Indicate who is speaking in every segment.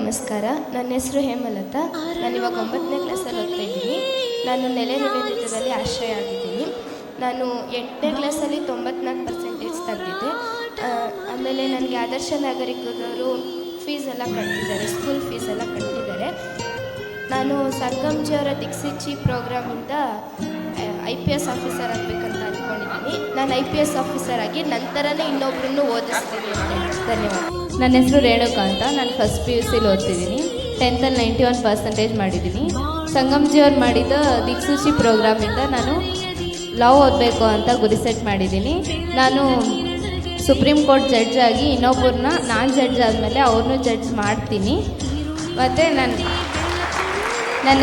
Speaker 1: ನಮಸ್ಕಾರ. ನನ್ನ ಹೆಸರು ಹೇಮಲತಾ. ನಾನಿವಾಗ 9ನೇ ಕ್ಲಾಸಲ್ಲಿ ಓದ್ತಾ ಇದ್ದೀನಿ. ನಾನು ನೆಲೆ ನಿವೇದಿತದಲ್ಲಿ ಆಶ್ರಯ ಆಗಿದ್ದೀನಿ. ನಾನು 8ನೇ ಕ್ಲಾಸಲ್ಲಿ 94% ತೆಗೆದಿದ್ದೆ. ಆಮೇಲೆ ನನಗೆ ಆದರ್ಶ ನಾಗರಿಕದವರು ಫೀಸೆಲ್ಲ ಕಟ್ಟಿದ್ದಾರೆ, ಸ್ಕೂಲ್ ಫೀಸೆಲ್ಲ ಕಟ್ಟಿದ್ದಾರೆ. ನಾನು ಸಂಗಮ್ಜಿಯವರ ದಿಕ್ಸೂಚಿ ಪ್ರೋಗ್ರಾಮಿಂದ IPS ಆಫೀಸರ್ ಆಗಬೇಕಂತ ಅಂದ್ಕೊಂಡಿದ್ದೀನಿ. ನಾನು IPS ಆಫೀಸರ್ ಆಗಿ ನಂತರನೇ ಇನ್ನೊಬ್ಬರನ್ನು ಓದಿಸ್ತೀನಿ. ಧನ್ಯವಾದ.
Speaker 2: ನನ್ನ ಹೆಸರು ರೇಣುಕಾ ಅಂತ. ನಾನು ಫಸ್ಟ್ PUCಲಿ ಓದ್ತಿದ್ದೀನಿ. 10th 91% ಮಾಡಿದ್ದೀನಿ. ಸಂಗಮ್ಜಿಯವ್ರು ಮಾಡಿದ ದಿಕ್ಸೂಚಿ ಪ್ರೋಗ್ರಾಮಿಂದ ನಾನು ಲಾ ಓದಬೇಕು ಅಂತ ಗುರಿ ಸೆಟ್ ಮಾಡಿದ್ದೀನಿ. ನಾನು ಸುಪ್ರೀಂ ಕೋರ್ಟ್ ಜಡ್ಜ್ ಆಗಿ ಇನ್ನೊಬ್ಬರನ್ನ ನಾನು ಜಡ್ಜ್ ಆದಮೇಲೆ ಅವ್ರನ್ನೂ ಜಡ್ಜ್ ಮಾಡ್ತೀನಿ. ಮತ್ತು ನಾನು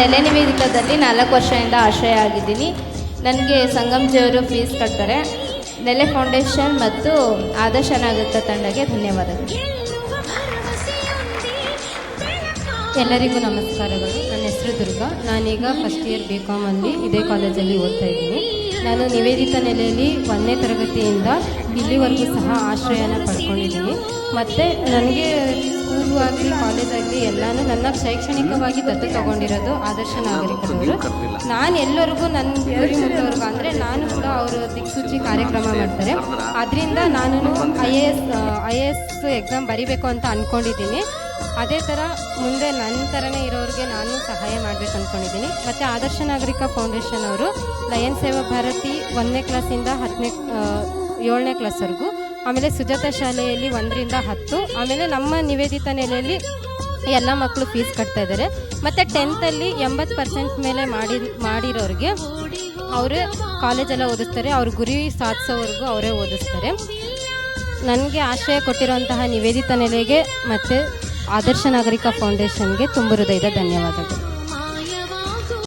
Speaker 2: ನೆಲೆ ನಿವೇದಿತದಲ್ಲಿ 4 ವರ್ಷದಿಂದ ಆಶ್ರಯ ಆಗಿದ್ದೀನಿ. ನನಗೆ ಸಂಗಮ್ಜಿಯವರು ಫೀಸ್ ಕಟ್ತಾರೆ. ನೆಲೆ ಫೌಂಡೇಶನ್ ಮತ್ತು ಆದರ್ಶ ನಾಗರಿಕ ತಂಡಕ್ಕೆ ಧನ್ಯವಾದಗಳು.
Speaker 3: ಎಲ್ಲರಿಗೂ ನಮಸ್ಕಾರಗಳು. ನನ್ನ ಹೆಸರು ದುರ್ಗಾ. ನಾನೀಗ ಫಸ್ಟ್ ಇಯರ್ BCom ಅಲ್ಲಿ ಇದೇ ಕಾಲೇಜಲ್ಲಿ ಓದ್ತಾ ಇದ್ದೀನಿ. ನಾನು ನಿವೇದಿತ ನೆಲೆಯಲ್ಲಿ 1ನೇ ತರಗತಿಯಿಂದ ಇಲ್ಲಿವರೆಗೂ ಸಹ ಆಶ್ರಯನ ಪಡ್ಕೊಂಡಿದ್ದೀನಿ. ಮತ್ತು ನನಗೆ ಸ್ಕೂಲು ಆಗಲಿ ಕಾಲೇಜಾಗಲಿ ಎಲ್ಲನೂ ನನ್ನ ಶೈಕ್ಷಣಿಕವಾಗಿ ದತ್ತು ತಗೊಂಡಿರೋದು ಆದರ್ಶ ನಾಗರಿಕರವರು. ನಾನು ಎಲ್ಲರಿಗೂ ನನ್ನ ಗುರಿ ಮುಟ್ಟೋರ್ಗು ಅಂದರೆ ನಾನು ಕೂಡ ಅವರು ದಿಕ್ಸೂಚಿ ಕಾರ್ಯಕ್ರಮ ಮಾಡ್ತಾರೆ. ಅದರಿಂದ ನಾನು IAS ಎಕ್ಸಾಮ್ ಬರೀಬೇಕು ಅಂತ ಅಂದ್ಕೊಂಡಿದ್ದೀನಿ. ಅದೇ ಥರ ಮುಂದೆ ನನ್ನ ಥರನೇ ಇರೋರಿಗೆ ನಾನು ಸಹಾಯ ಮಾಡಬೇಕು ಅಂದ್ಕೊಂಡಿದ್ದೀನಿ. ಮತ್ತು ಆದರ್ಶ ನಾಗರಿಕ ಫೌಂಡೇಶನ್ ಅವರು ಲಯನ್ ಸೇವಾ ಭಾರತಿ 1ನೇ ಕ್ಲಾಸಿಂದ 7ನೇ ಕ್ಲಾಸ್ವರೆಗೂ, ಆಮೇಲೆ ಸುಜಾತ ಶಾಲೆಯಲ್ಲಿ 1ರಿಂದ 10, ಆಮೇಲೆ ನಮ್ಮ ನಿವೇದಿತ ನೆಲೆಯಲ್ಲಿ ಎಲ್ಲ ಮಕ್ಕಳು ಫೀಸ್ ಕಟ್ತಾ ಇದ್ದಾರೆ. ಮತ್ತು 10th 80% ಮೇಲೆ ಮಾಡಿರೋರಿಗೆ ಅವರೇ ಕಾಲೇಜೆಲ್ಲ ಓದಿಸ್ತಾರೆ. ಅವ್ರ ಗುರಿ ಸಾಧಿಸೋವರೆಗೂ ಅವರೇ ಓದಿಸ್ತಾರೆ. ನನಗೆ ಆಶ್ರಯ ಕೊಟ್ಟಿರುವಂತಹ ನಿವೇದಿತ ನೆಲೆಗೆ ಮತ್ತು ಆದರ್ಶ ನಾಗರಿಕ ಫೌಂಡೇಶನ್ಗೆ ತುಂಬ ಹೃದಯದ ಧನ್ಯವಾದಗಳು.